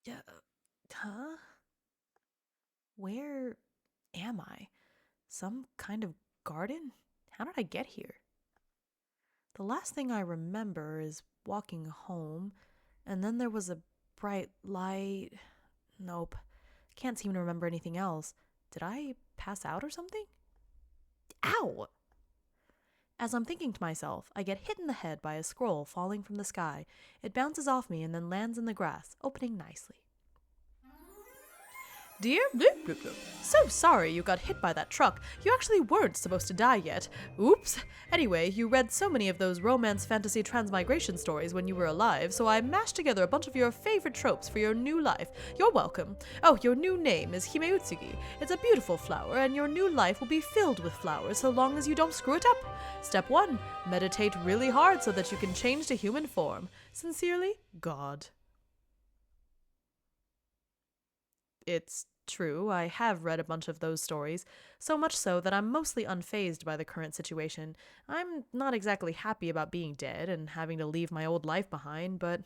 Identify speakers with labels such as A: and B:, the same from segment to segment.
A: Yeah, huh? Where am I? Some kind of garden? How did I get here? The last thing I remember is walking home, and then there was a bright light. Nope. Can't seem to remember anything else. Did I pass out or something? Ow! As I'm thinking to myself, I get hit in the head by a scroll falling from the sky. It bounces off me and then lands in the grass, opening nicely. Dear, bloop, bloop, bloop. So sorry you got hit by that truck. You actually weren't supposed to die yet. Oops. Anyway, you read so many of those romance fantasy transmigration stories when you were alive, so I mashed together a bunch of your favorite tropes for your new life. You're welcome. Oh, your new name is Himeutsugi. It's a beautiful flower, and your new life will be filled with flowers so long as you don't screw it up. Step 1. Meditate really hard so that you can change to human form. Sincerely, God. It's true, I have read a bunch of those stories, so much so that I'm mostly unfazed by the current situation. I'm not exactly happy about being dead and having to leave my old life behind, but...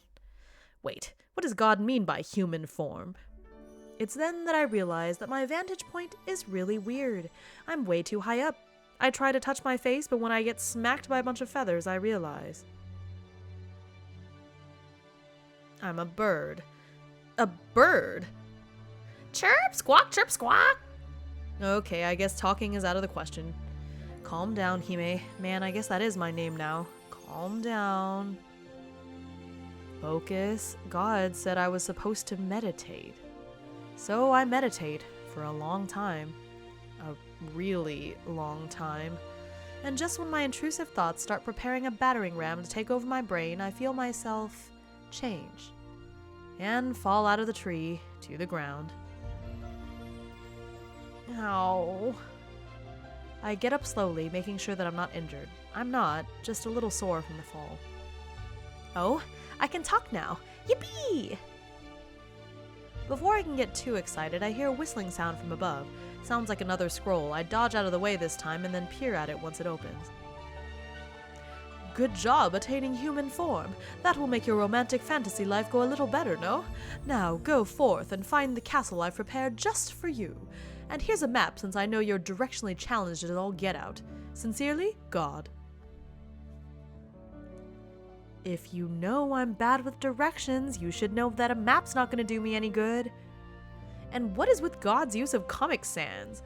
A: Wait, what does God mean by human form? It's then that I realize that my vantage point is really weird. I'm way too high up. I try to touch my face, but when I get smacked by a bunch of feathers, I realize I'm a bird. A bird? Chirp, squawk, chirp, squawk! Okay, I guess talking is out of the question. Calm down, Hime. Man, I guess that is my name now. Calm down. Focus. God said I was supposed to meditate. So I meditate for a long time. A really long time. And just when my intrusive thoughts start preparing a battering ram to take over my brain, I feel myself change and fall out of the tree to the ground. Ow. I get up slowly, making sure that I'm not injured. I'm not, just a little sore from the fall. Oh, I can talk now. Yippee! Before I can get too excited, I hear a whistling sound from above. Sounds like another scroll. I dodge out of the way this time and then peer at it once it opens. Good job attaining human form. That will make your romantic fantasy life go a little better, no? Now go forth and find the castle I've prepared just for you. And here's a map since I know you're directionally challenged as all get out. Sincerely, God. If you know I'm bad with directions, you should know that a map's not going to do me any good. And what is with God's use of Comic Sans?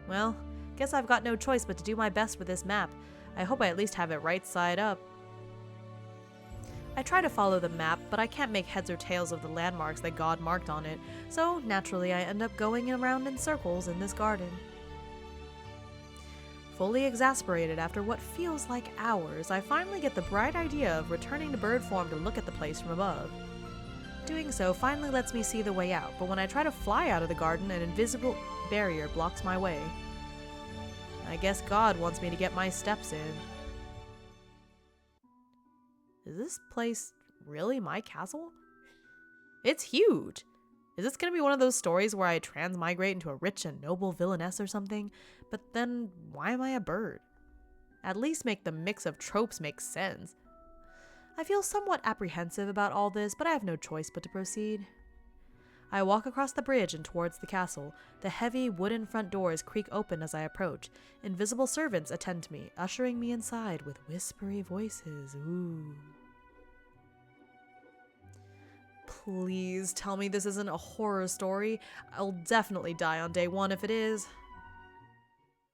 A: Well, guess I've got no choice but to do my best with this map. I hope I at least have it right side up. I try to follow the map, but I can't make heads or tails of the landmarks that God marked on it, so naturally I end up going around in circles in this garden. Fully exasperated after what feels like hours, I finally get the bright idea of returning to bird form to look at the place from above. Doing so finally lets me see the way out, but when I try to fly out of the garden, an invisible barrier blocks my way. I guess God wants me to get my steps in. Is this place really my castle? It's huge! Is this gonna be one of those stories where I transmigrate into a rich and noble villainess or something? But then, why am I a bird? At least make the mix of tropes make sense. I feel somewhat apprehensive about all this, but I have no choice but to proceed. I walk across the bridge and towards the castle. The heavy wooden front doors creak open as I approach. Invisible servants attend to me, ushering me inside with whispery voices. Ooh. Please tell me this isn't a horror story. I'll definitely die on day one if it is.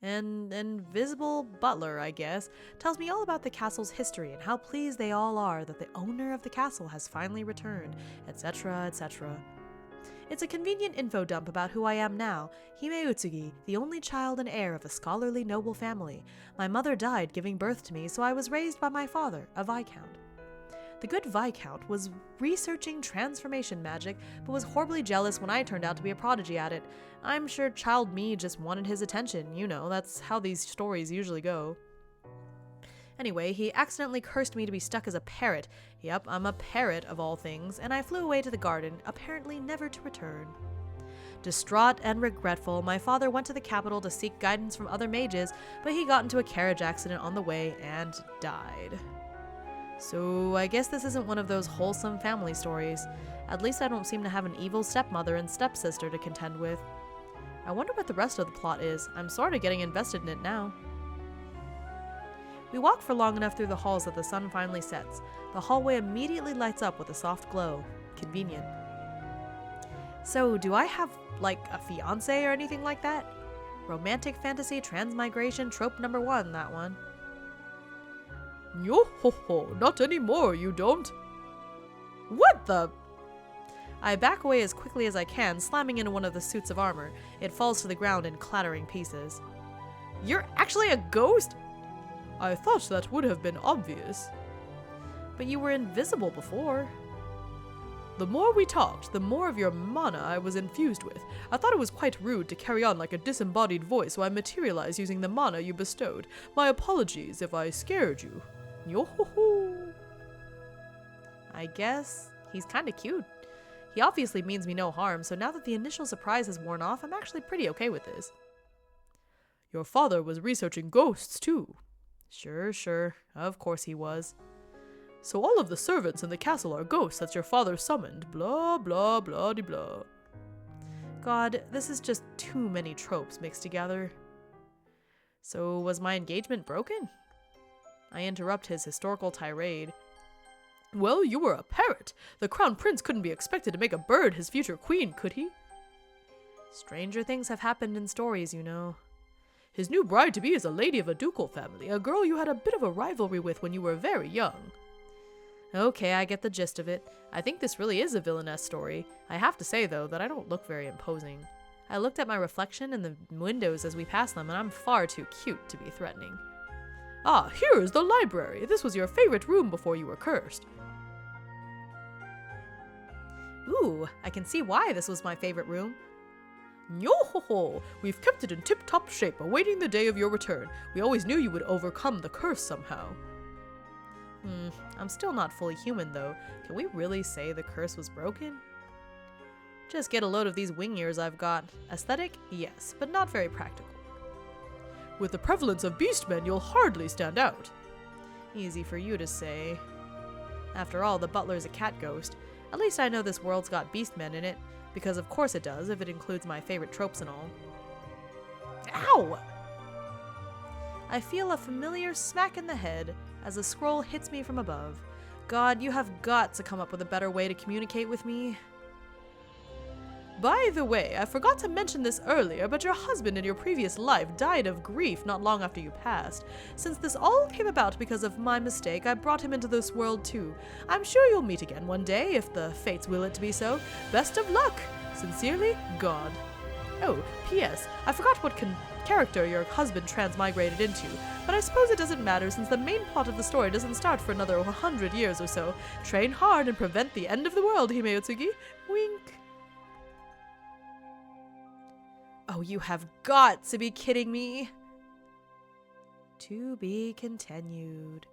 A: An invisible butler, I guess, tells me all about the castle's history and how pleased they all are that the owner of the castle has finally returned, etc., etc. It's a convenient info dump about who I am now, Himeutsugi, the only child and heir of a scholarly noble family. My mother died giving birth to me, so I was raised by my father, a viscount. The good viscount was researching transformation magic, but was horribly jealous when I turned out to be a prodigy at it. I'm sure child me just wanted his attention, you know, that's how these stories usually go. Anyway, he accidentally cursed me to be stuck as a parrot. Yep, I'm a parrot of all things, and I flew away to the garden, apparently never to return. Distraught and regretful, my father went to the capital to seek guidance from other mages, but he got into a carriage accident on the way and died. So I guess this isn't one of those wholesome family stories. At least I don't seem to have an evil stepmother and stepsister to contend with. I wonder what the rest of the plot is. I'm sort of getting invested in it now. We walk for long enough through the halls that the sun finally sets. The hallway immediately lights up with a soft glow. Convenient. So, do I have, like, a fiancé or anything like that? Romantic fantasy transmigration trope number 1, that one. Yo-ho-ho, not anymore, you don't. What the? I back away as quickly as I can, slamming into one of the suits of armor. It falls to the ground in clattering pieces. You're actually a ghost? I thought that would have been obvious. But you were invisible before. The more we talked, the more of your mana I was infused with. I thought it was quite rude to carry on like a disembodied voice, so I materialized using the mana you bestowed. My apologies if I scared you. Yo-ho-ho. I guess he's kinda cute. He obviously means me no harm, so now that the initial surprise has worn off, I'm actually pretty okay with this. Your father was researching ghosts, too. Sure. Of course he was. So all of the servants in the castle are ghosts that your father summoned. Blah, blah, blah-de-blah. God, this is just too many tropes mixed together. So was my engagement broken? I interrupt his historical tirade. Well, you were a parrot. The crown prince couldn't be expected to make a bird his future queen, could he? Stranger things have happened in stories, you know. His new bride-to-be is a lady of a ducal family, a girl you had a bit of a rivalry with when you were very young. Okay, I get the gist of it. I think this really is a villainess story. I have to say, though, that I don't look very imposing. I looked at my reflection in the windows as we passed them, and I'm far too cute to be threatening. Ah, here is the library. This was your favorite room before you were cursed. Ooh, I can see why this was my favorite room. Yo-ho-ho! We've kept it in tip-top shape, awaiting the day of your return. We always knew you would overcome the curse somehow. I'm still not fully human, though. Can we really say the curse was broken? Just get a load of these wing ears I've got. Aesthetic? Yes, but not very practical. With the prevalence of beastmen, you'll hardly stand out. Easy for you to say. After all, the butler's a cat ghost. At least I know this world's got beastmen in it, because of course it does, if it includes my favorite tropes and all. Ow! I feel a familiar smack in the head as a scroll hits me from above. God, you have got to come up with a better way to communicate with me. By the way, I forgot to mention this earlier, but your husband in your previous life died of grief not long after you passed. Since this all came about because of my mistake, I brought him into this world too. I'm sure you'll meet again one day, if the fates will it to be so. Best of luck! Sincerely, God. Oh, P.S. I forgot what character your husband transmigrated into, but I suppose it doesn't matter since the main plot of the story doesn't start for another 100 years or so. Train hard and prevent the end of the world, Himeutsugi. Wink. Oh, you have got to be kidding me. To be continued.